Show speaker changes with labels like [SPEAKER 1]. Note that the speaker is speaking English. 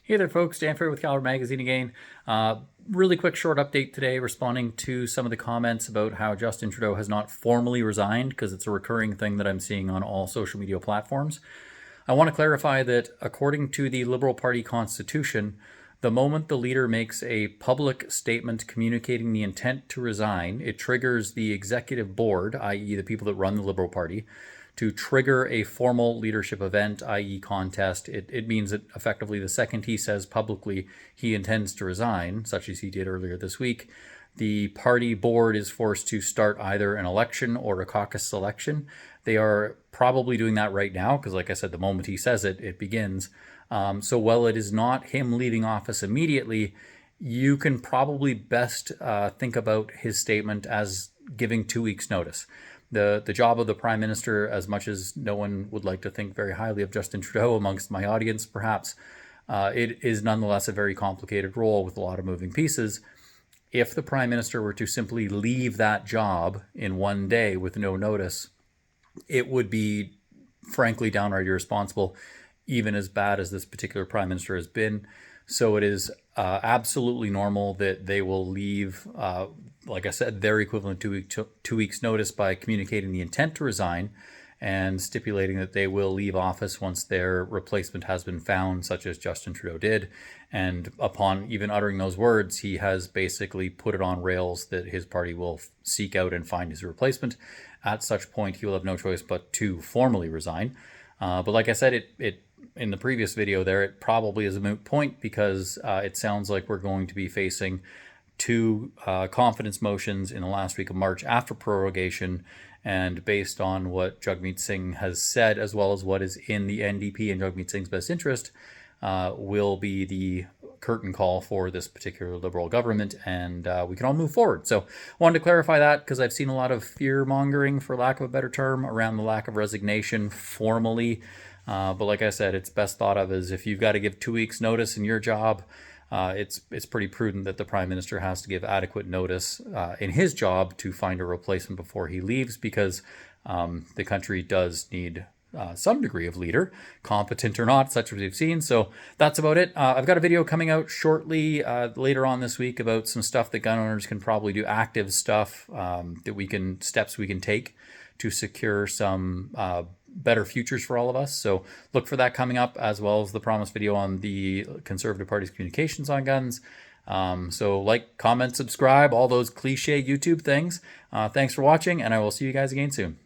[SPEAKER 1] Hey there folks, Dan Ferry with Caliber Magazine again. Really quick short update today responding to some of the comments about how Justin Trudeau has not formally resigned, because it's a recurring thing that I'm seeing on all social media platforms. I want to clarify that according to the Liberal Party constitution, the moment the leader makes a public statement communicating the intent to resign, it triggers the executive board, i.e. the people that run the Liberal Party, to trigger a formal leadership event, i.e. contest. It means that effectively the second he says publicly he intends to resign, such as he did earlier this week, the party board is forced to start either an election or a caucus selection. They are probably doing that right now because, like I said, the moment he says it, it begins. So while it is not him leaving office immediately, you can probably best think about his statement as giving 2 weeks' notice. The job of the Prime Minister, as much as no one would like to think very highly of Justin Trudeau amongst my audience, perhaps, it is nonetheless a very complicated role with a lot of moving pieces. If the Prime Minister were to simply leave that job in one day with no notice, it would be, frankly, downright irresponsible, even as bad as this particular Prime Minister has been. So it is absolutely normal that they will leave, like I said, their equivalent to 2 weeks notice by communicating the intent to resign and stipulating that they will leave office once their replacement has been found, such as Justin Trudeau did. And upon even uttering those words, he has basically put it on rails that his party will seek out and find his replacement. At such point, he will have no choice but to formally resign. But like I said, it in the previous video there, it probably is a moot point because it sounds like we're going to be facing two confidence motions in the last week of March after prorogation. And based on what Jagmeet Singh has said, as well as what is in the NDP and Jagmeet Singh's best interest, will be the curtain call for this particular Liberal government, and we can all move forward. So I wanted to clarify that because I've seen a lot of fear-mongering, for lack of a better term, around the lack of resignation formally. But like I said, it's best thought of as if you've got to give 2 weeks notice in your job, it's pretty prudent that the Prime Minister has to give adequate notice in his job to find a replacement before he leaves, because the country does need some degree of leader, competent or not, such as we've seen. So that's about it. I've got a video coming out shortly later on this week about some stuff that gun owners can probably do, active stuff steps we can take to secure some better futures for all of us. So look for that coming up, as well as the promised video on the Conservative Party's communications on guns. So like, comment, subscribe, all those cliche YouTube things. Thanks for watching, and I will see you guys again soon.